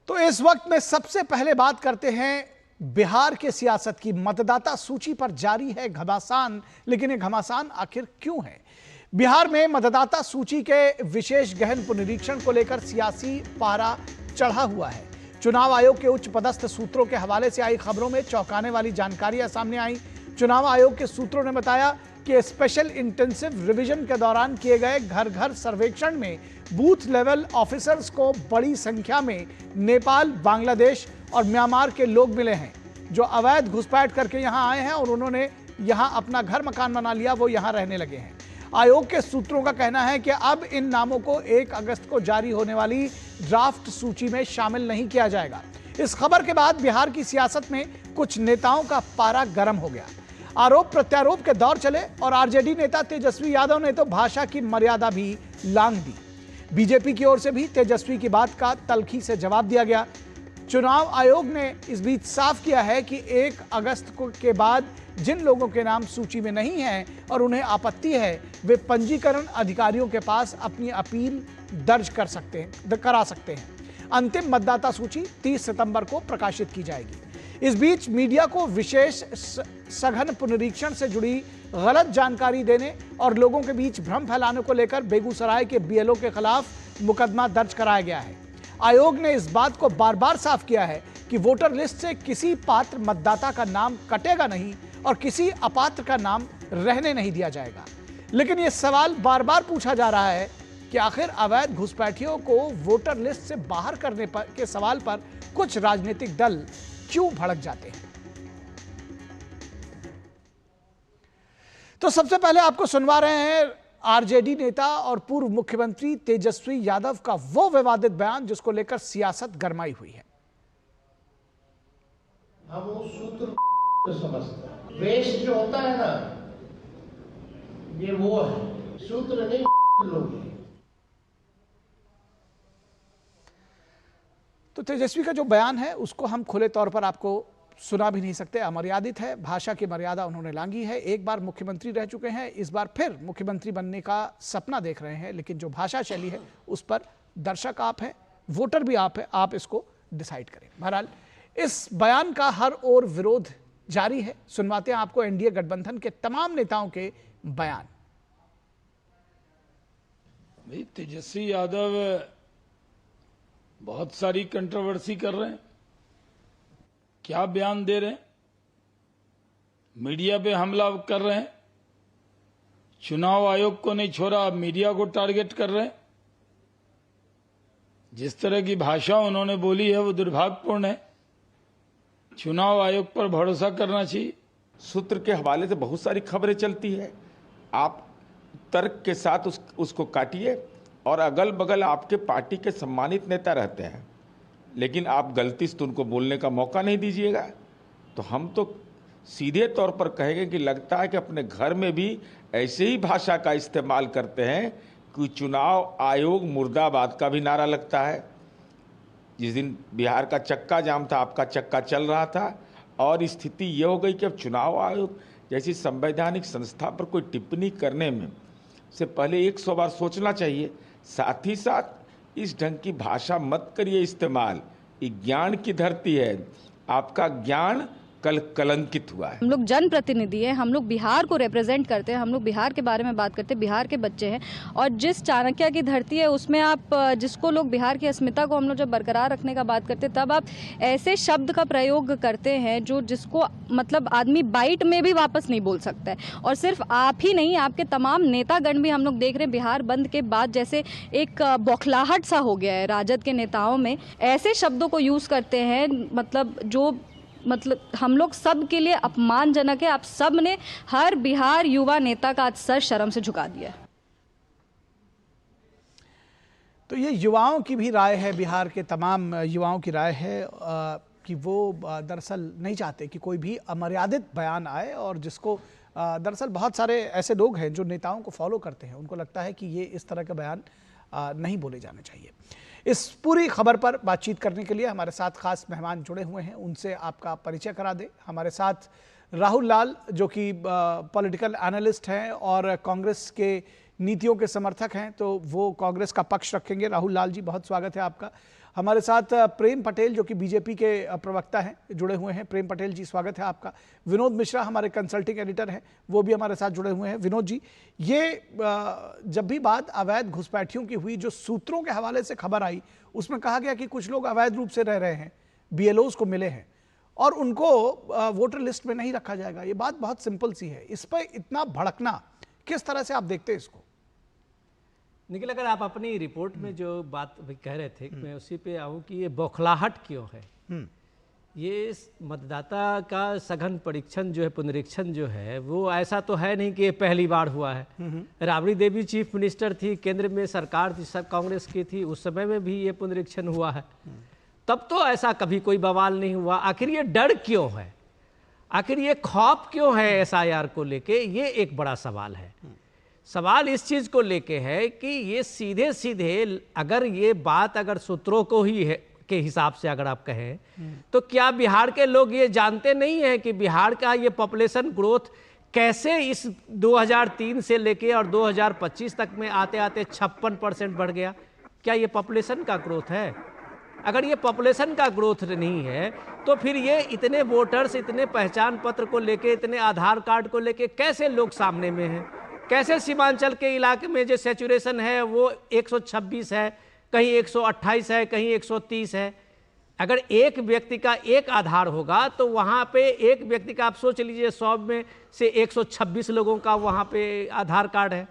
तो इस वक्त में सबसे पहले बात करते हैं बिहार के सियासत की। मतदाता सूची पर जारी है घमासान, लेकिन ये घमासान आखिर क्यों है? बिहार में मतदाता सूची के विशेष गहन पुनरीक्षण को लेकर सियासी पारा चढ़ा हुआ है। चुनाव आयोग के उच्च पदस्थ सूत्रों के हवाले से आई खबरों में चौंकाने वाली जानकारियां सामने आई। चुनाव आयोग के सूत्रों ने बताया कि स्पेशल इंटेंसिव रिवीजन के दौरान किए गए घर घर सर्वेक्षण में बूथ लेवल ऑफिसर्स को बड़ी संख्या में नेपाल, बांग्लादेश और म्यांमार के लोग मिले हैं, जो अवैध घुसपैठ करके यहां आए हैं और उन्होंने यहां अपना घर मकान बना लिया, वो यहां रहने लगे हैं। आयोग के सूत्रों का कहना है कि अब इन नामों को 1 अगस्त को जारी होने वाली ड्राफ्ट सूची में शामिल नहीं किया जाएगा। इस खबर के बाद बिहार की सियासत में कुछ नेताओं का पारा गर्म हो गया। आरोप प्रत्यारोप के दौर चले और आरजेडी नेता तेजस्वी यादव ने तो भाषा की मर्यादा भी लांघ दी। बीजेपी की ओर से भी तेजस्वी की बात का तल्खी से जवाब दिया गया। चुनाव आयोग ने इस बीच साफ किया है कि 1 अगस्त के बाद जिन लोगों के नाम सूची में नहीं हैं और उन्हें आपत्ति है, वे पंजीकरण अधिकारियों के पास अपनी अपील दर्ज करा सकते हैं। अंतिम मतदाता सूची 30 सितंबर को प्रकाशित की जाएगी। इस बीच मीडिया को विशेष सघन पुनरीक्षण से जुड़ी गलत जानकारी देने और लोगों के बीच भ्रम फैलाने को लेकर बेगूसराय के बीएलओ के खिलाफ मुकदमा दर्ज कराया गया है। आयोग ने इस बात को बार बार साफ किया है कि वोटर लिस्ट से किसी पात्र मतदाता का नाम कटेगा नहीं और किसी अपात्र का नाम रहने नहीं दिया जाएगा। लेकिन यह सवाल बार बार पूछा जा रहा है कि आखिर अवैध घुसपैठियों को वोटर लिस्ट से बाहर करने के सवाल पर कुछ राजनीतिक दल क्यों भड़क जाते हैं। तो सबसे पहले आपको सुनवा रहे हैं आरजेडी नेता और पूर्व मुख्यमंत्री तेजस्वी यादव का वो विवादित बयान जिसको लेकर सियासत गरमाई हुई है। हम वो सूत्र समझते हैं, वेस्ट जो होता है ना, ये वो है, सूत्र नहीं लोग। तो तेजस्वी का जो बयान है उसको हम खुले तौर पर आपको सुना भी नहीं सकते, अमर्यादित है। भाषा की मर्यादा उन्होंने लांघी है। एक बार मुख्यमंत्री रह चुके हैं, इस बार फिर मुख्यमंत्री बनने का सपना देख रहे हैं, लेकिन जो भाषा शैली है उस पर दर्शक आप हैं, वोटर भी आप हैं, आप इसको डिसाइड करें। बहरहाल इस बयान का हर ओर विरोध जारी है। सुनवाते हैं आपको एनडीए गठबंधन के तमाम नेताओं के बयान। भाई तेजस्वी यादव बहुत सारी कंट्रोवर्सी कर रहे हैं, क्या बयान दे रहे हैं, मीडिया पे हमला कर रहे हैं, चुनाव आयोग को नहीं छोड़ा, मीडिया को टारगेट कर रहे हैं। जिस तरह की भाषा उन्होंने बोली है वो दुर्भाग्यपूर्ण है। चुनाव आयोग पर भरोसा करना चाहिए। सूत्र के हवाले से बहुत सारी खबरें चलती है, आप तर्क के साथ उसको काटिए और अगल बगल आपके पार्टी के सम्मानित नेता रहते हैं, लेकिन आप गलती से उनको बोलने का मौका नहीं दीजिएगा। तो हम तो सीधे तौर पर कहेंगे कि लगता है कि अपने घर में भी ऐसे ही भाषा का इस्तेमाल करते हैं कि चुनाव आयोग मुर्दाबाद का भी नारा लगता है। जिस दिन बिहार का चक्का जाम था, आपका चक्का चल रहा था और स्थिति ये हो गई कि अब चुनाव आयोग जैसी संवैधानिक संस्था पर कोई टिप्पणी करने में से पहले 100 बार सोचना चाहिए। साथ ही साथ इस ढंग की भाषा मत करिए इस्तेमाल। ये ज्ञान की धरती है, आपका ज्ञान कल कलंकित हुआ है। हम लोग जनप्रतिनिधि हैं, हम लोग बिहार को रिप्रेजेंट करते हैं, हम लोग बिहार के बारे में बात करते हैं, बिहार के बच्चे हैं। और जिस चाणक्य की धरती है उसमें आप जिसको लोग बिहार की अस्मिता को हम लोग जब बरकरार रखने का बात करते हैं, तब आप ऐसे शब्द का प्रयोग करते हैं जो जिसको मतलब आदमी बाइट में भी वापस नहीं बोल सकता है। और सिर्फ आप ही नहीं, आपके तमाम नेतागण भी हम लोग देख रहे हैं बिहार बंद के बाद जैसे एक बौखलाहट सा हो गया है राजद के नेताओं में। ऐसे शब्दों को यूज़ करते हैं मतलब हम लोग सब के लिए अपमानजनक है। आप सब ने हर बिहार युवा नेता का आज सर शर्म से झुका दिया। तो ये युवाओं की भी राय है, बिहार के तमाम युवाओं की राय है कि वो दरअसल नहीं चाहते कि कोई भी अमर्यादित बयान आए, और जिसको दरअसल बहुत सारे ऐसे लोग हैं जो नेताओं को फॉलो करते हैं, उनको लगता है कि ये इस तरह के बयान नहीं बोले जाने चाहिए। इस पूरी खबर पर बातचीत करने के लिए हमारे साथ खास मेहमान जुड़े हुए हैं, उनसे आपका परिचय करा दें। हमारे साथ राहुल लाल जो कि पॉलिटिकल एनालिस्ट हैं और कांग्रेस के नीतियों के समर्थक हैं तो वो कांग्रेस का पक्ष रखेंगे। राहुल लाल जी, बहुत स्वागत है आपका। हमारे साथ प्रेम पटेल जो कि बीजेपी के प्रवक्ता हैं जुड़े हुए हैं। प्रेम पटेल जी, स्वागत है आपका। विनोद मिश्रा हमारे कंसल्टिंग एडिटर हैं, वो भी हमारे साथ जुड़े हुए हैं। विनोद जी, ये जब भी बात अवैध घुसपैठियों की हुई, जो सूत्रों के हवाले से खबर आई उसमें कहा गया कि कुछ लोग अवैध रूप से रह रहे हैं, BLOs को मिले हैं और उनको वोटर लिस्ट में नहीं रखा जाएगा। ये बात बहुत सिंपल सी है, इस पर इतना भड़कना किस तरह से आप देखते हैं इसको? निखिल, अगर आप अपनी रिपोर्ट में जो बात अभी कह रहे थे, मैं उसी पे आऊँ कि ये बौखलाहट क्यों है। ये मतदाता का सघन परीक्षण जो है, पुनरीक्षण जो है, वो ऐसा तो है नहीं कि ये पहली बार हुआ है। राबड़ी देवी चीफ मिनिस्टर थी, केंद्र में सरकार थी, सब कांग्रेस की थी, उस समय में भी ये पुनरीक्षण हुआ है, तब तो ऐसा कभी कोई बवाल नहीं हुआ। आखिर ये डर क्यों है, आखिर ये खौफ क्यों है SIR को लेके, ये एक बड़ा सवाल है। सवाल इस चीज़ को लेके है कि ये सीधे सीधे अगर ये बात अगर सूत्रों को ही है के हिसाब से अगर आप कहें, तो क्या बिहार के लोग ये जानते नहीं हैं कि बिहार का ये पॉपुलेशन ग्रोथ कैसे इस 2003 से लेके और 2025 तक में आते आते 56% बढ़ गया? क्या ये पॉपुलेशन का ग्रोथ है? अगर ये पॉपुलेशन का ग्रोथ नहीं है तो फिर ये इतने वोटर्स, इतने पहचान पत्र को लेके, इतने आधार कार्ड को लेके कैसे लोग सामने में हैं? कैसे सीमांचल के इलाके में जो सैचुरेशन है वो 126 है, कहीं 128 है, कहीं 130 है। अगर एक व्यक्ति का एक आधार होगा तो वहाँ पे एक व्यक्ति का, आप सोच लीजिए 100 में से 126 लोगों का वहाँ पे आधार कार्ड है।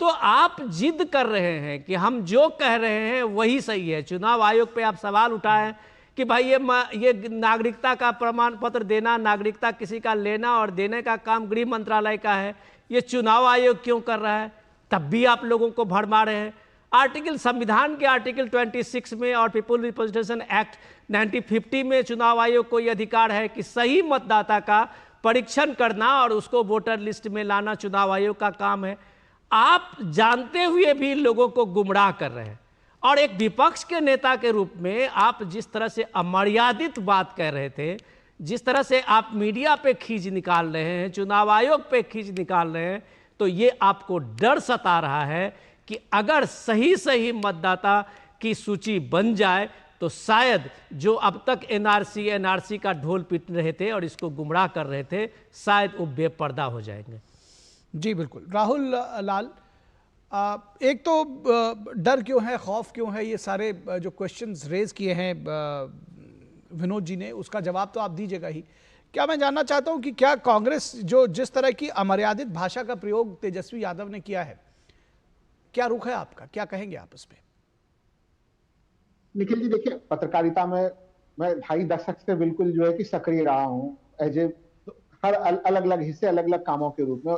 तो आप जिद कर रहे हैं कि हम जो कह रहे हैं वही सही है। चुनाव आयोग पे आप सवाल उठाएं कि भाई ये नागरिकता का प्रमाण पत्र देना, नागरिकता किसी का लेना और देने का काम गृह मंत्रालय का है, ये चुनाव आयोग क्यों कर रहा है? तब भी आप लोगों को भरमा रहे हैं। संविधान के आर्टिकल 26 में और पीपुल रिप्रेजेंटेशन एक्ट 1950 में चुनाव आयोग को यह अधिकार है कि सही मतदाता का परीक्षण करना और उसको वोटर लिस्ट में लाना चुनाव आयोग का काम है। आप जानते हुए भी लोगों को गुमराह कर रहे हैं और एक विपक्ष के नेता के रूप में आप जिस तरह से अमर्यादित बात कह रहे थे, जिस तरह से आप मीडिया पे खींच निकाल रहे हैं, चुनाव आयोग पे खींच निकाल रहे हैं, तो ये आपको डर सता रहा है कि अगर सही सही मतदाता की सूची बन जाए तो शायद जो अब तक NRC का ढोल पीट रहे थे और इसको गुमराह कर रहे थे, शायद वो बेपर्दा हो जाएंगे। जी बिल्कुल। राहुल लाल, एक तो डर क्यों है, खौफ क्यों है, ये सारे जो क्वेश्चंस रेज किए हैं विनोद जी ने, उसका जवाब तो आप दीजिएगा ही। क्या मैं जानना चाहता हूं कि क्या कांग्रेस जो जिस तरह की अमर्यादित भाषा का प्रयोग तेजस्वी यादव ने किया है, क्या रुख है आपका, क्या कहेंगे आप इस पे? निखिल जी, देखिए, पत्रकारिता में मैं 2.5 दशक से बिल्कुल जो है कि सक्रिय रहा हूं, एज ए हर अलग अलग हिस्से, अलग अलग कामों के रूप में।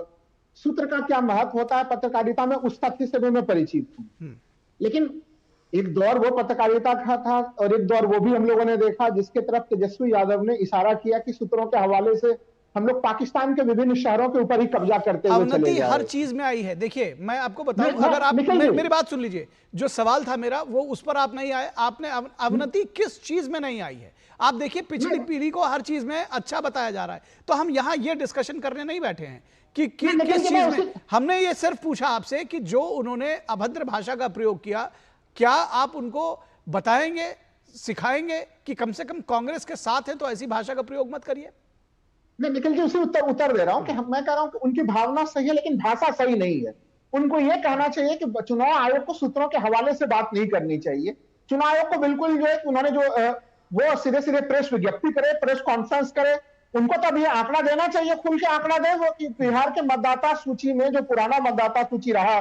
सूत्र का क्या महत्व होता है पत्रकारिता में, उस तथ्य से भी मैं परिचित हूं। लेकिन एक दौर वो पत्रकारिता का था और एक दौर वो भी हम लोगों ने देखा जिसके तरफ तेजस्वी यादव ने इशारा किया कि सूत्रों के हवाले से हम लोग पाकिस्तान के विभिन्न शहरों के ऊपर ही कब्जा करते हुए चले जा रहे हैं। हर चीज में आई है। देखिए, मैं आपको बताऊं, अगर आप मेरी बात सुन लीजिए, जो सवाल था मेरा वो उस पर आप नहीं आए। आपने अवनति किस चीज में नहीं आई है? आप देखिए, पिछड़ी पीढ़ी को हर चीज में अच्छा बताया जा रहा है, तो हम यहाँ ये डिस्कशन करने नहीं बैठे हैं कि किस चीज में। हमने ये सिर्फ पूछा आपसे कि जो उन्होंने अभद्र भाषा का प्रयोग किया, क्या आप उनको बताएंगे, सिखाएंगे कि कम से कम कांग्रेस के साथ हैं तो ऐसी भाषा का प्रयोग मत करिए? मैं निखिल जी उसे उत्तर दे रहा हूं कि मैं कह रहा हूं कि उनकी भावना सही है लेकिन भाषा सही नहीं है। उनको यह कहना चाहिए कि चुनाव आयोग को सूत्रों के हवाले से बात नहीं करनी चाहिए। चुनाव आयोग को बिल्कुल जो है उन्होंने जो वो सीधे सीधे प्रेस विज्ञप्ति करे, प्रेस कॉन्फ्रेंस करे, उनको तब ये आंकड़ा देना चाहिए, खुल के आंकड़ा दे वो कि बिहार के मतदाता सूची में जो पुराना मतदाता सूची रहा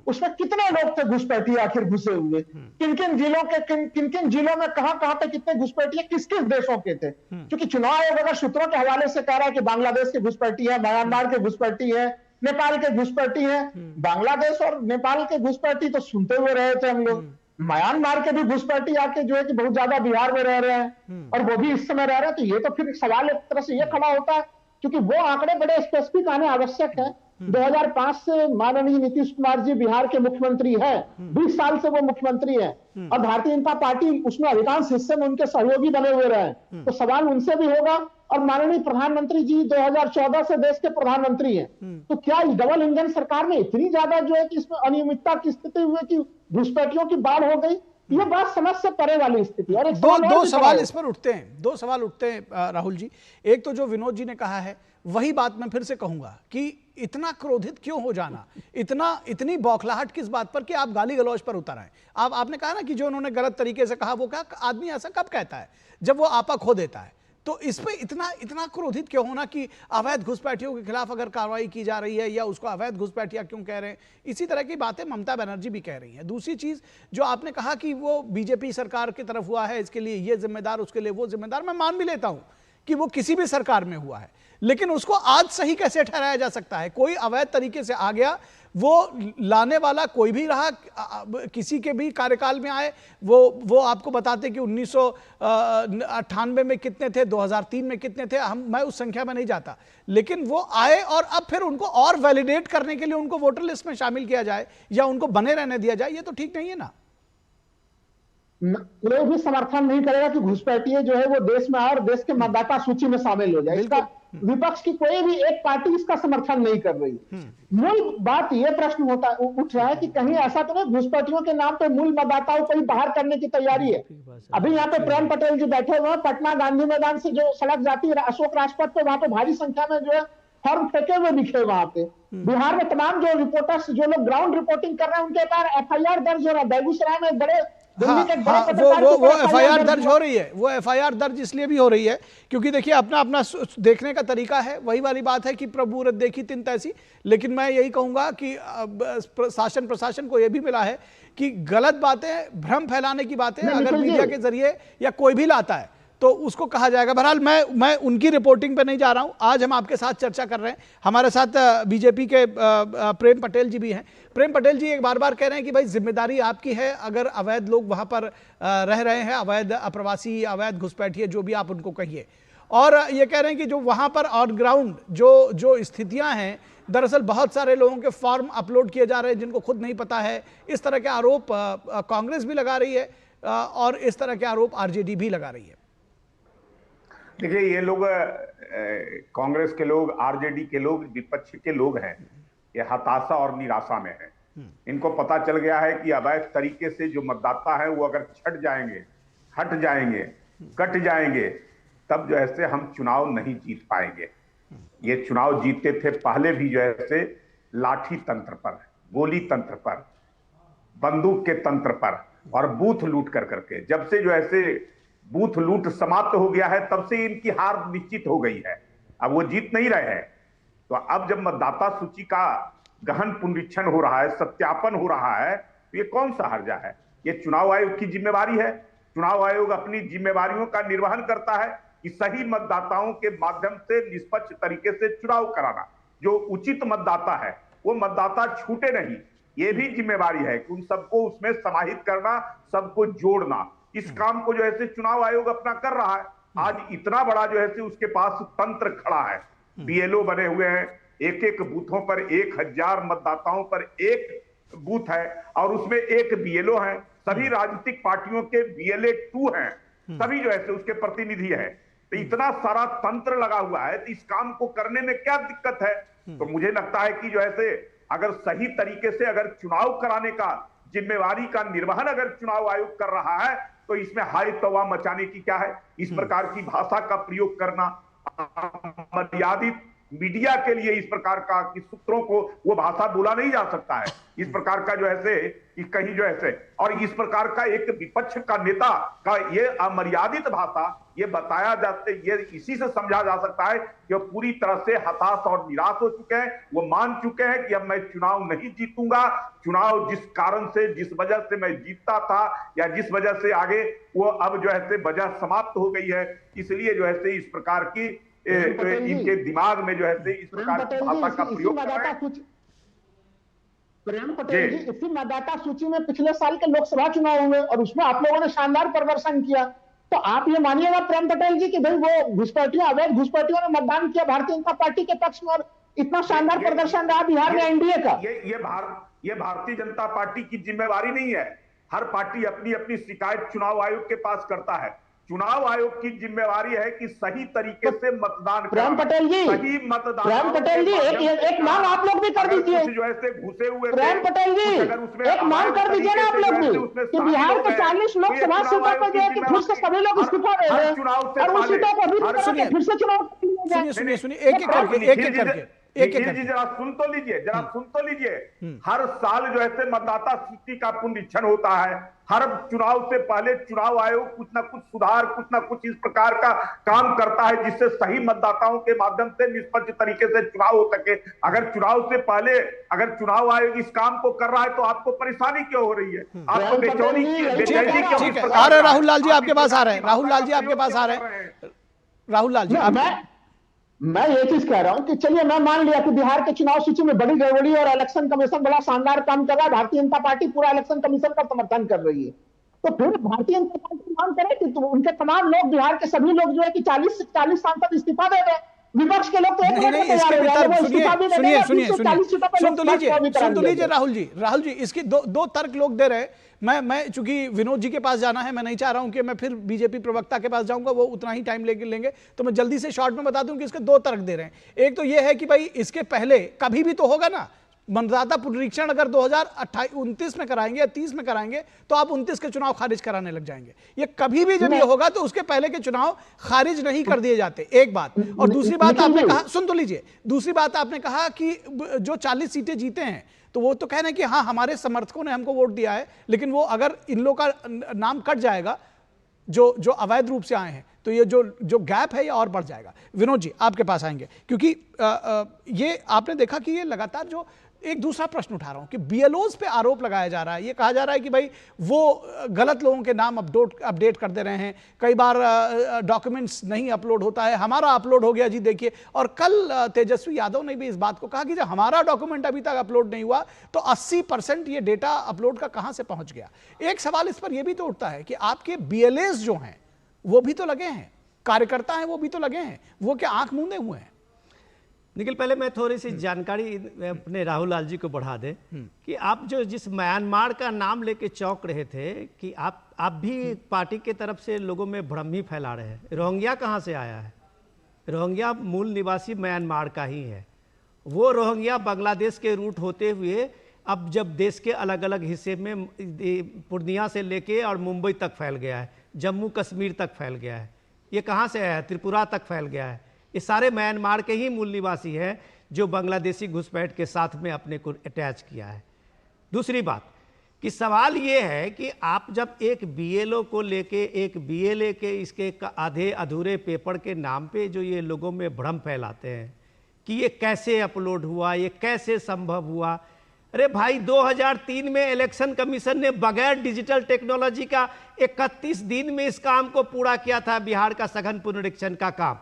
उसमें कितने लोग थे घुसपैठिए आखिर घुसे हुए, किन किन जिलों के किन किन जिलों में कहां पे कितने घुसपैठिए किस किस देशों के थे। क्योंकि चुनाव आयोग अगर सूत्रों के हवाले से कह रहा है कि बांग्लादेश के घुसपैठी है, म्यांमार के घुसपैठी है, नेपाल के घुसपैठी है, बांग्लादेश और नेपाल के घुसपैठी तो सुनते हुए रहे थे हम लोग, म्यांमार के भी घुसपैठी आके जो है कि बहुत ज्यादा बिहार में रह रहे हैं और वो भी इस समय रह रहे हैं। तो ये तो फिर सवाल एक तरह से ये खड़ा होता है, क्योंकि वो आंकड़े बड़े स्पेसिफिक आने आवश्यक है। 2005 से माननीय नीतीश कुमार जी बिहार के मुख्यमंत्री है, 20 साल से वो मुख्यमंत्री है और भारतीय जनता पार्टी उसमें अधिकांश हिस्से में उनके सहयोगी बने हुए रहे। तो सवाल उनसे भी होगा और माननीय प्रधानमंत्री जी 2014 से देश के प्रधानमंत्री हैं। तो क्या इस डबल इंजन सरकार में इतनी ज्यादा जो है कि इसमें अनियमितता की स्थिति हुई कि घुसपैठियों की बाढ़ हो गई? ये बात समझ से परे वाली स्थिति। और दो सवाल इस पर उठते हैं, दो सवाल उठते हैं राहुल जी। एक तो जो विनोद जी ने कहा है वही बात मैं फिर से कहूंगा कि इतना क्रोधित क्यों हो जाना, इतनी बौखलाहट किस बात पर कि आप गाली गलौज पर उतर आए। आपने कहा ना कि जो उन्होंने गलत तरीके से कहा, वो क्या आदमी ऐसा कब कहता है जब वो आपा खो देता है? तो इस पे इतना क्रोधित क्यों होना कि अवैध घुसपैठियों के खिलाफ अगर कार्रवाई की जा रही है या उसको अवैध घुसपैठिया क्यों कह रहे हैं? इसी तरह की बातें ममता बनर्जी भी कह रही हैं। दूसरी चीज जो आपने कहा कि वो बीजेपी सरकार की तरफ हुआ है, इसके लिए ये जिम्मेदार, उसके लिए वो जिम्मेदार, मैं मान भी लेता हूं कि वो किसी भी सरकार में हुआ है, लेकिन उसको आज सही कैसे ठहराया जा सकता है? कोई अवैध तरीके से आ गया, वो लाने वाला कोई भी रहा, किसी के भी कार्यकाल में आए, वो आपको बताते कि 1998 में कितने थे, 2003 में कितने थे, मैं उस संख्या में नहीं जाता, लेकिन वो आए और अब फिर उनको और वैलिडेट करने के लिए उनको वोटर लिस्ट में शामिल किया जाए या उनको बने रहने दिया जाए, ये तो ठीक नहीं है ना। कोई भी समर्थन नहीं करेगा कि घुसपैठिए जो है वो देश में आए और देश के मतदाता सूची में शामिल हो जाए। इसका विपक्ष की कोई भी एक पार्टी इसका समर्थन नहीं कर रही। मूल बात ये प्रश्न उठ रहा है कि कहीं ऐसा तो नहीं घुसपैठियों के नाम पे मूल मतदाताओं को ही बाहर करने की तैयारी है। अभी यहाँ पे प्रेम पटेल जी बैठे हुए हैं, पटना गांधी मैदान से जो सड़क जाती है अशोक राजपथ पे, वहां पे भारी संख्या में जो है फॉर्म फेंके हुए दिखे वहां पे। बिहार में तमाम जो रिपोर्टर्स, जो लोग ग्राउंड रिपोर्टिंग कर रहे हैं, उनके ऊपर FIR दर्ज हो रहा है। बेगूसराय में बड़े वो FIR दर्ज हो रही है। वो FIR दर्ज इसलिए भी हो रही है क्योंकि देखिए अपना देखने का तरीका है। वही वाली बात है कि प्रभु रत देखी तिन तैसी। लेकिन मैं यही कहूंगा कि शासन प्रशासन को यह भी मिला है कि गलत बातें, भ्रम फैलाने की बातें अगर मीडिया के जरिए या कोई भी लाता है तो उसको कहा जाएगा। बहरहाल मैं उनकी रिपोर्टिंग पे नहीं जा रहा हूं। आज हम आपके साथ चर्चा कर रहे हैं। हमारे साथ बीजेपी के प्रेम पटेल जी भी हैं। प्रेम पटेल जी एक बार कह रहे हैं कि भाई जिम्मेदारी आपकी है, अगर अवैध लोग वहां पर रह रहे हैं, अवैध अप्रवासी, अवैध घुसपैठिए, जो भी आप उनको कहिए, और ये कह रहे हैं कि जो वहां पर ऑन ग्राउंड जो स्थितियां हैं, दरअसल बहुत सारे लोगों के फॉर्म अपलोड किए जा रहे हैं जिनको खुद नहीं पता है। इस तरह के आरोप कांग्रेस भी लगा रही है और इस तरह के आरोप RJD भी लगा रही है। देखिए, ये लोग कांग्रेस के लोग, RJD के लोग, विपक्ष के लोग हैं, ये हताशा और निराशा में है। इनको पता चल गया है कि अवैध तरीके से जो मतदाता है वो अगर छट जाएंगे, हट जाएंगे, कट जाएंगे, तब जो है से हम चुनाव नहीं जीत पाएंगे। ये चुनाव जीतते थे पहले भी जो है से लाठी तंत्र पर, गोली तंत्र पर, बंदूक के तंत्र पर और बूथ लूट कर करके। जब से जो है से बूथ लूट समाप्त हो गया है तब से इनकी हार निश्चित हो गई है। अब वो जीत नहीं रहे हैं। तो अब जब मतदाता सूची का गहन पुनरीक्षण हो रहा है, सत्यापन हो रहा है, तो ये कौन सा हर्जा है? ये चुनाव आयोग की जिम्मेवारी है। चुनाव आयोग अपनी जिम्मेवारियों का निर्वहन करता है कि सही मतदाताओं के माध्यम से निष्पक्ष तरीके से चुनाव कराना। जो उचित मतदाता है वो मतदाता छूटे नहीं, ये भी जिम्मेवारी है कि उन सबको उसमें समाहित करना, सबको जोड़ना। इस काम को जो है से चुनाव आयोग अपना कर रहा है। आज इतना बड़ा जो है से उसके पास तंत्र खड़ा है। BLO बने हुए हैं, एक एक बूथों पर 1000 मतदाताओं पर एक बूथ है और उसमें एक BLO है। सभी राजनीतिक पार्टियों के BLA 2 हैं, सभी जो है से उसके प्रतिनिधि है। तो इतना सारा तंत्र लगा हुआ है, तो इस काम को करने में क्या दिक्कत है? तो मुझे लगता है कि जो है से अगर सही तरीके से अगर चुनाव कराने का जिम्मेवारी का निर्वहन अगर चुनाव आयोग कर रहा है तो इसमें हाय तौबा मचाने की क्या है? इस प्रकार की भाषा का प्रयोग करना मर्यादित मीडिया के लिए इस प्रकार का कि सूत्रों को वो भाषा बोला नहीं जा सकता है। इस प्रकार का जो है से कि कहीं जो है से, और इस प्रकार का एक विपक्ष का नेता का ये अमर्यादित भाषा ये बताया जाते, ये इसी से समझा जा सकता है कि वो पूरी तरह से हताश और निराश हो चुके हैं। वो मान चुके हैं कि अब मैं चुनाव नहीं जीतूंगा। चुनाव जिस कारण से, जिस वजह से मैं जीतता था या जिस वजह से आगे, वो अब जो है से वजह समाप्त हो गई है। इसलिए जो है से इस प्रकार की इनके दिमाग में जो है से इस प्रकार की भाषा का प्रयोग कर रहे हैं। प्रेम पटेल जी, इसी मतदाता सूची में पिछले साल के लोकसभा चुनाव हुए और उसमें आप लोगों ने शानदार प्रदर्शन किया। तो आप ये मानिएगा प्रेम पटेल जी कि भाई वो घुसपैठियों, अवैध घुसपैठियों ने मतदान किया भारतीय जनता पार्टी के पक्ष में और इतना शानदार प्रदर्शन रहा बिहार में एनडीए का। ये भारतीय जनता पार्टी की जिम्मेवारी नहीं है। हर पार्टी अपनी अपनी शिकायत चुनाव आयोग के पास करता है। चुनाव आयोग की जिम्मेवारी है कि सही तरीके से मतदान प्रेम पटेल जी, सही मतदान। प्रेम पटेल जी, एक मांग आप लोग भी कर दीजिए। जो ऐसे घुसे हुए प्रेम पटेल जी, एक मांग कर दीजिए ना आप लोग भी कि बिहार के 40 लोकसभा सीटों पर जो है कि फिर से सभी लोग इस्तीफा दे रहे हैं और उन सीटों को भी फिर से चुनाव। सुनिए एक एक करके जी जरा सुन तो लीजिए हर साल जो है मतदाता सूची का पुनरीक्षण होता है। हर चुनाव से पहले चुनाव आयोग कुछ ना कुछ सुधार, कुछ ना कुछ इस प्रकार का काम करता है जिससे सही मतदाताओं के माध्यम से निष्पक्ष तरीके से चुनाव हो सके। अगर चुनाव से पहले अगर चुनाव आयोग इस काम को कर रहा है तो आपको परेशानी क्यों हो रही है? आपको बेचैनी क्यों? आ रहे राहुल लाल जी आपके पास आ रहे हैं। राहुल लाल जी आपके पास आ रहे हैं। राहुल लाल जी, मैं ये चीज कह रहा हूं कि चलिए मैं मान लिया कि बिहार के चुनाव सूची में बड़ी गड़बड़ी और इलेक्शन कमीशन बड़ा शानदार काम कर रहा है, भारतीय जनता पार्टी पूरा इलेक्शन कमीशन का समर्थन कर रही है, तो फिर भारतीय जनता पार्टी मांग करे कि तो उनके तमाम लोग, बिहार के सभी लोग जो है कि 40 सांसद इस्तीफा दे दें। विपक्ष के लोग तो एक सुन तो लीजिए राहुल जी, इसकी दो तर्क लोग दे रहे हैं। मैं चूंकि विनोद जी के पास जाना है, मैं नहीं चाह रहा हूं कि मैं फिर बीजेपी प्रवक्ता के पास जाऊंगा, वो उतना ही टाइम लेंगे, तो मैं जल्दी से शॉर्ट में बता दूं कि इसके दो तर्क दे रहे हैं। एक तो ये है कि भाई इसके पहले कभी भी तो होगा ना मतदाता पुनरीक्षण, अगर 2029 में कराएंगे या 30 में कराएंगे तो आप 29 के चुनाव खारिज कराने लग जाएंगे। ये कभी भी जब ये होगा तो उसके पहले के चुनाव खारिज नहीं कर दिए जाते, एक बात। और दूसरी बात आपने कहा, सुन तो लीजिए, दूसरी बात आपने कहा कि जो 40 सीटें जीते हैं तो वो तो कह रहे हैं कि हाँ हमारे समर्थकों ने हमको वोट दिया है, लेकिन वो अगर इन लोगों का नाम कट जाएगा जो अवैध रूप से आए हैं तो ये जो गैप है ये और बढ़ जाएगा। विनोद जी आपके पास आएंगे, क्योंकि ये आपने देखा कि ये लगातार जो एक दूसरा प्रश्न उठा रहा हूं कि बीएलओज पे आरोप लगाया जा रहा है। ये कहा जा रहा है कि भाई वो गलत लोगों के नाम अपडेट कर दे रहे हैं, कई बार डॉक्यूमेंट्स नहीं अपलोड होता है, हमारा अपलोड हो गया जी देखिए। और कल तेजस्वी यादव ने भी इस बात को कहा कि जब हमारा डॉक्यूमेंट अभी तक अपलोड नहीं हुआ तो 80% ये डेटा अपलोड का कहां से पहुंच गया। एक सवाल इस पर यह भी तो उठता है कि आपके बीएलएस जो हैं वो भी तो लगे हैं, कार्यकर्ता हैं वो भी तो लगे हैं, वो क्या आंख मूंदे हुए हैं? निखिल, पहले मैं थोड़ी सी जानकारी अपने राहुल लाल जी को बढ़ा दें कि आप जो जिस म्यांमार का नाम लेके चौंक रहे थे कि आप भी पार्टी के तरफ से लोगों में भ्रम फैला रहे हैं। रोहिंग्या कहाँ से आया है? रोहिंग्या मूल निवासी म्यांमार का ही है। वो रोहिंग्या बांग्लादेश के रूट होते हुए अब जब देश के अलग अलग हिस्से में पूर्णिया से लेके और मुंबई तक फैल गया है, जम्मू कश्मीर तक फैल गया है, ये कहाँ से आया है? त्रिपुरा तक फैल गया है। ये सारे म्यांमार के ही मूल निवासी हैं जो बांग्लादेशी घुसपैठ के साथ में अपने को अटैच किया है। दूसरी बात कि सवाल ये है कि आप जब एक बीएलओ को लेके, एक बीएलए के इसके आधे अधूरे पेपर के नाम पे जो ये लोगों में भ्रम फैलाते हैं कि ये कैसे अपलोड हुआ, ये कैसे संभव हुआ। अरे भाई 2003 में इलेक्शन कमीशन ने बगैर डिजिटल टेक्नोलॉजी का 31 दिन में इस काम को पूरा किया था, बिहार का सघन पुनरीक्षण का काम।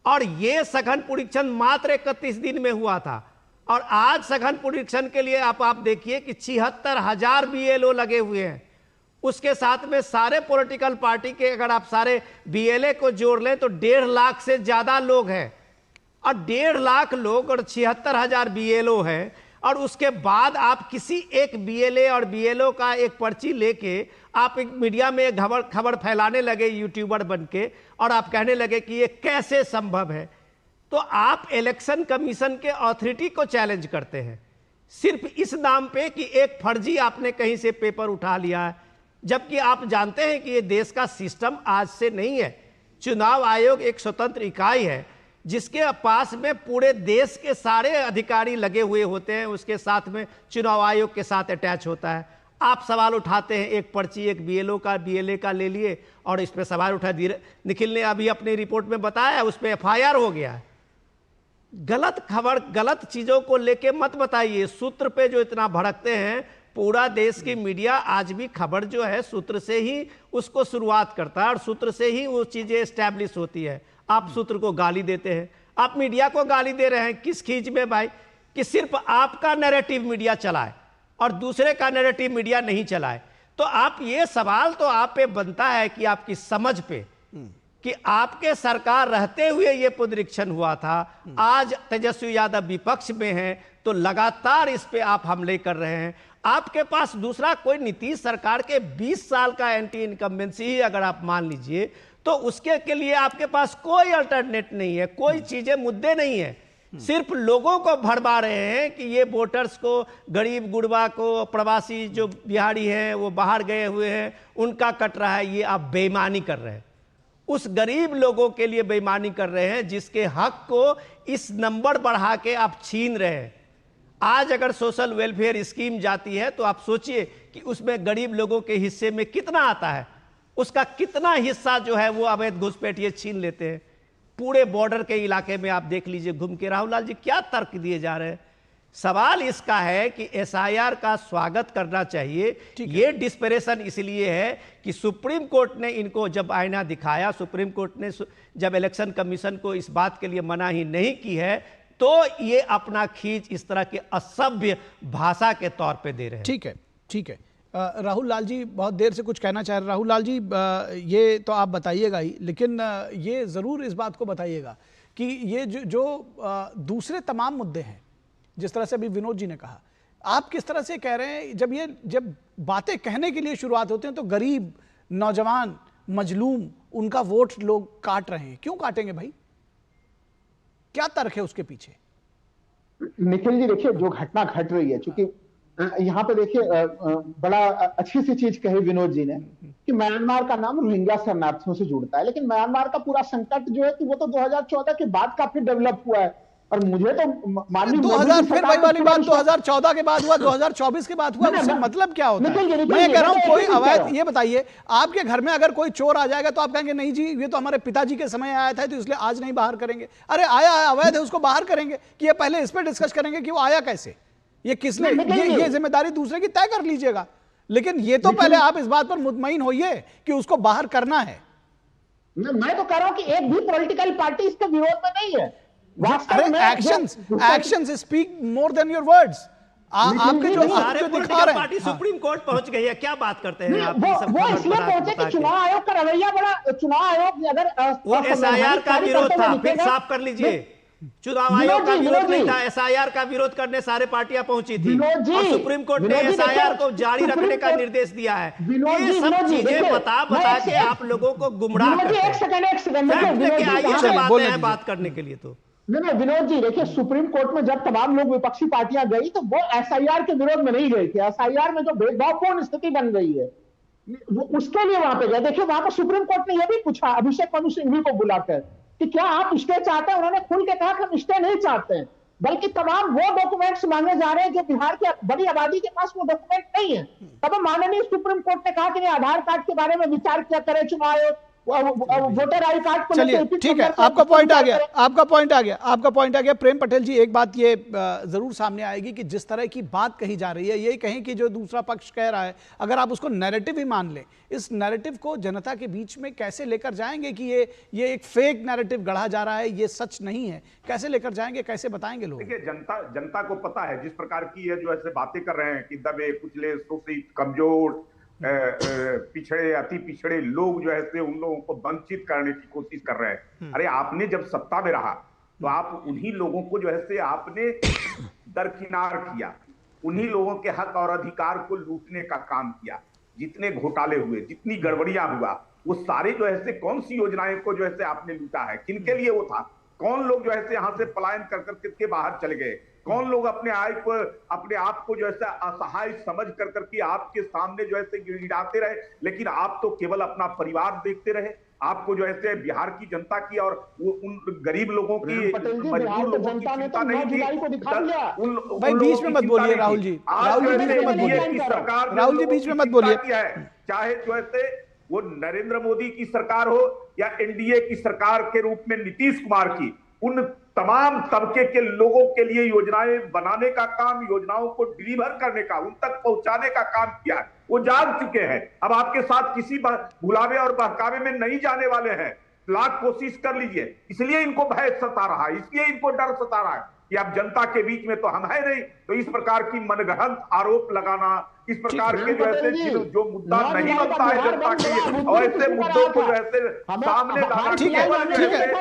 और ये सघन पुनरीक्षण मात्र 31 दिन में हुआ था। और आज सघन पुनरीक्षण के लिए आप देखिए कि 76,000 बीएलओ लगे हुए हैं। उसके साथ में सारे पॉलिटिकल पार्टी के अगर आप सारे बीएलए को जोड़ लें तो 1.5 लाख से ज्यादा लोग हैं। और 1.5 लाख लोग और 76,000 बीएलओ हैं, और उसके बाद आप किसी एक बीएलए और बीएलओ का एक पर्ची लेके आप एक मीडिया में खबर फैलाने लगे यूट्यूबर बन के, और आप कहने लगे कि ये कैसे संभव है। तो आप इलेक्शन कमीशन के अथॉरिटी को चैलेंज करते हैं सिर्फ इस नाम पे कि एक फर्जी आपने कहीं से पेपर उठा लिया है, जबकि आप जानते हैं कि ये देश का सिस्टम आज से नहीं है। चुनाव आयोग एक स्वतंत्र इकाई है जिसके पास में पूरे देश के सारे अधिकारी लगे हुए होते हैं, उसके साथ में चुनाव आयोग के साथ अटैच होता है। आप सवाल उठाते हैं एक पर्ची एक बीएलओ का बीएलए का ले लिए और इस पे सवाल उठा दिए। निखिल ने अभी अपनी रिपोर्ट में बताया उस पर एफआईआर हो गया है। गलत खबर, गलत चीजों को लेके मत बताइए। सूत्र पे जो इतना भड़कते हैं, पूरा देश की मीडिया आज भी खबर जो है सूत्र से ही उसको शुरुआत करता है और सूत्र से ही वो चीजें एस्टैब्लिश होती है। आप सूत्र को गाली देते हैं, आप मीडिया को गाली दे रहे हैं। किस खींच में भाई? कि सिर्फ आपका नैरेटिव मीडिया चलाए और दूसरे का नैरेटिव मीडिया नहीं चलाए। तो आप ये सवाल तो आप पे बनता है कि आपकी समझ पे कि आपके सरकार रहते हुए ये पुनरीक्षण हुआ था। आज तेजस्वी यादव विपक्ष में हैं तो लगातार इस पे आप हमले कर रहे हैं। आपके पास दूसरा कोई नीतीश सरकार के 20 साल का एंटी इनकम्बेंसी ही अगर आप मान लीजिए, तो उसके के लिए आपके पास कोई अल्टरनेट नहीं है, कोई चीजें मुद्दे नहीं है, सिर्फ लोगों को भरवा रहे हैं कि ये वोटर्स को, गरीब गुरबा को, प्रवासी जो बिहारी हैं वो बाहर गए हुए हैं उनका कट रहा है। ये आप बेईमानी कर रहे हैं, उस गरीब लोगों के लिए बेईमानी कर रहे हैं जिसके हक को इस नंबर बढ़ा के आप छीन रहे हैं। आज अगर सोशल वेलफेयर स्कीम जाती है तो आप सोचिए कि उसमें गरीब लोगों के हिस्से में कितना आता है, उसका कितना हिस्सा जो है वो अवैध घुसपैठिए छीन लेते हैं। पूरे बॉर्डर के इलाके में आप देख लीजिए घूम के। राहुल लाल जी क्या तर्क दिए जा रहे हैं? सवाल इसका है कि एसआईआर का स्वागत करना चाहिए। ये डिस्परेशन इसलिए है कि सुप्रीम कोर्ट ने इनको जब आईना दिखाया, सुप्रीम कोर्ट ने जब इलेक्शन कमीशन को इस बात के लिए मना ही नहीं की है, तो ये अपना खींच इस तरह के असभ्य भाषा के तौर पे दे रहे हैं। ठीक है, ठीक है। राहुल लाल जी बहुत देर से कुछ कहना चाह रहे हैं। राहुल लाल जी, ये तो आप बताइएगा ही, लेकिन ये ज़रूर इस बात को बताइएगा कि ये जो दूसरे तमाम मुद्दे हैं, जिस तरह से अभी विनोद जी ने कहा, आप किस तरह से कह रहे हैं, जब बातें कहने के लिए शुरुआत होते हैं तो गरीब, नौजवान, मजलूम, उनका वोट लोग काट रहे हैं। क्यों काटेंगे भाई? क्या तर्क है उसके पीछे? निखिल जी देखिए, जो घटना घट रही है, चूंकि यहाँ पे देखिए बड़ा अच्छी सी चीज कही विनोद जी ने कि म्यांमार का नाम रोहिंग्या शरणार्थियों से जुड़ता है, लेकिन म्यांमार का पूरा संकट जो है कि वो तो 2014 के बाद काफी डेवलप हुआ है। और मुझे तो माननीय 2000 फिर वही वाली बात 2014 के बाद हुआ, 2024 के बाद हुआ, उससे मतलब क्या होता है? मैं कह रहा हूं कोई अवैध, ये बताइए, आपके घर में अगर कोई चोर आ जाएगा तो आप कहेंगे नहीं जी ये तो हमारे पिताजी के समय आया था तो इसलिए आज नहीं बाहर करेंगे। अरे आया है, अवैध है, उसको बाहर करेंगे। कि ये पहले इस पर डिस्कस करेंगे कि वो आया कैसे, ये किसने, ये जिम्मेदारी दूसरे की तय कर लीजिएगा, लेकिन ये तो पहले आप इस बात पर मुतमईन होइए कि उसको बाहर करना है। मैं तो कह रहा हूं कि एक भी पॉलिटिकल पार्टी इसके विरोध में नहीं है। Actions speak more than your words. आपके जो सारे पॉलिटिकल पार्टी सुप्रीम कोर्ट पहुंच गई है, क्या बात करते हैं आप? वो इसलिए पहुंचे कि चुनाव आयोग का रवैया बड़ा, चुनाव आयोग अगर एसआईआर का विरोध था, फिर साफ कर लीजिए। चुनाव आयोग का विरोध नहीं था, एसआईआर का विरोध करने सारे पार्टियां पहुंची थी और सुप्रीम कोर्ट ने एसआईआर को जारी रखने का निर्देश दिया है। ये सब चीजें बता के आप लोगों को गुमराह करते हैं। बात करने के लिए तो नहीं विनोद जी देखिए, सुप्रीम कोर्ट में जब तमाम लोग विपक्षी पार्टियां गई तो वो एसआईआर के विरोध में नहीं गई थी। एसआईआर में जो भेदभावपूर्ण स्थिति बन गई है वो उसके लिए वहां पे गए। देखिए वहां पर सुप्रीम कोर्ट ने यह भी पूछा अभिषेक मनु सिंघवी को बुलाकर कि क्या आप स्टे चाहते हैं? उन्होंने खुल के कहा कि हम स्टे नहीं चाहते हैं, बल्कि तमाम वो डॉक्यूमेंट्स मांगे जा रहे हैं जो बिहार की बड़ी आबादी के पास वो डॉक्यूमेंट नहीं है। तब माननीय सुप्रीम कोर्ट ने कहा कि आधार कार्ड के बारे में विचार किया करे चुनाव आयोग, वोटर आई कार्ड को। चलिए ठीक है, आपका पॉइंट आ गया, आपका पॉइंट आ गया। प्रेम पटेल जी, एक बात ये जरूर सामने आएगी कि जिस तरह की बात कही जा रही है, यही कहें कि जो दूसरा पक्ष कह रहा है, अगर आप उसको नैरेटिव ही मान लें, इस नैरेटिव को जनता के बीच में कैसे लेकर जाएंगे कि ये एक फेक नैरेटिव गढ़ा जा रहा है, ये सच नहीं है, कैसे लेकर जाएंगे, कैसे बताएंगे लोग? देखिए जनता को पता है जिस प्रकार की ये जो ऐसे बातें कर रहे हैं कि दबे कुचले, शोषित, कमजोर, पिछड़े, अति पिछड़े लोग जो है उन लोगों को वंचित करने की कोशिश कर रहे हैं। अरे आपने जब सत्ता में रहा तो आप उन्हीं लोगों को जो है आपने दरकिनार किया, उन्हीं लोगों के हक और अधिकार को लूटने का काम किया। जितने घोटाले हुए, जितनी गड़बड़ियां हुआ, वो सारे जो है कौन सी योजनाएं को जो है आपने लूटा है, किनके लिए वो था? कौन लोग जो है यहाँ से पलायन कर करके बाहर चले गए? कौन लोग अपने आप को जो है असहाय समझ कर करके आपके सामने जो है गिड़गिड़ाते रहे, लेकिन आप तो केवल अपना परिवार देखते रहे। आपको जो है बिहार की जनता की और वो उन गरीब लोगों की, मजबूर लोगों की चिंता नहीं थी। भाई बीच में मत बोलिए राहुल जी, राहुल जी बीच में मत बोलिए। चाहे जो है वो नरेंद्र मोदी की सरकार हो या एनडीए की सरकार के रूप में नीतीश कुमार की, उन तमाम तबके के लोगों के लिए योजनाएं बनाने का काम, योजनाओं को डिलीवर करने का, उन तक पहुंचाने का काम किया है। वो जान चुके हैं, अब आपके साथ किसी भुलावे और बहकावे में नहीं जाने वाले हैं। लाख कोशिश कर लीजिए, इसलिए इनको भय सता रहा है, इसलिए इनको डर सता रहा है। कि अब जनता के बीच में तो हम है नहीं, तो इस प्रकार की मनगढ़ंत आरोप लगाना, इस प्रकार के जो ऐसे जो मुद्दा नहीं बनता है जनता के लिए, और ऐसे मुद्दों को जो ऐसे सामने लाना, ठीक है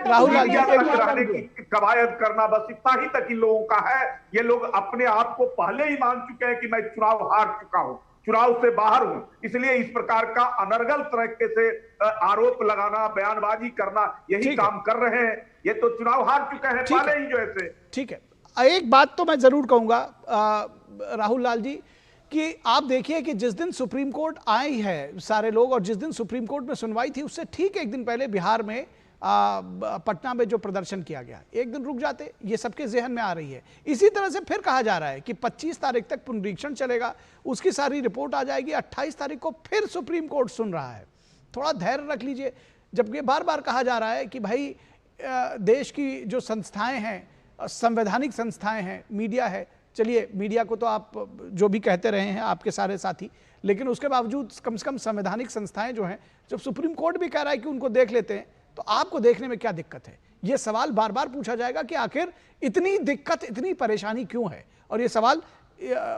राहुल लाल जी, रहने की कवायद करना, बस इतना ही तक इन लोगों का है। ये लोग अपने आप को पहले ही मान चुके हैं कि मैं चुनाव हार चुका हूं, चुनाव से बाहर हूं, इसलिए इस प्रकार का अनर्गल तरीके से आरोप लगाना, बयानबाजी करना, यही काम कर रहे हैं। ये तो चुनाव हार चुके हैं पहले ही जो ऐसे। ठीक है, एक बात तो मैं जरूर कहूंगा राहुल लाल जी कि आप देखिए कि जिस दिन सुप्रीम कोर्ट आई है सारे लोग, और जिस दिन सुप्रीम कोर्ट में सुनवाई थी उससे ठीक एक दिन पहले बिहार में पटना में जो प्रदर्शन किया गया, एक दिन रुक जाते, ये सबके जहन में आ रही है। इसी तरह से फिर कहा जा रहा है कि 25 तारीख तक पुनरीक्षण चलेगा, उसकी सारी रिपोर्ट आ जाएगी, 28 तारीख को फिर सुप्रीम कोर्ट सुन रहा है। थोड़ा धैर्य रख लीजिए। जबकि बार बार कहा जा रहा है कि भाई देश की जो संस्थाएं हैं, संवैधानिक संस्थाएं हैं, मीडिया है, चलिए मीडिया को तो आप जो भी कहते रहे हैं आपके सारे साथी, लेकिन उसके बावजूद कम से कम संवैधानिक संस्थाएं जो हैं, जब सुप्रीम कोर्ट भी कह रहा है कि उनको देख लेते हैं, तो आपको देखने में क्या दिक्कत है? ये सवाल बार बार पूछा जाएगा कि आखिर इतनी दिक्कत, इतनी परेशानी क्यों है, और ये सवाल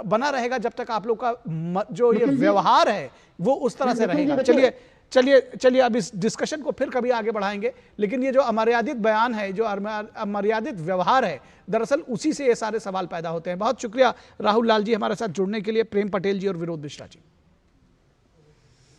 बना रहेगा जब तक आप लोग का जो ये व्यवहार है वो उस तरह से रहेगा। चलिए अब इस डिस्कशन को फिर कभी आगे बढ़ाएंगे, लेकिन ये जो अमर्यादित बयान है, जो अमर्यादित व्यवहार है, दरअसल उसी से ये सारे सवाल पैदा होते हैं। बहुत शुक्रिया राहुल लाल जी हमारे साथ जुड़ने के लिए, प्रेम पटेल जी और विनोद मिश्रा जी।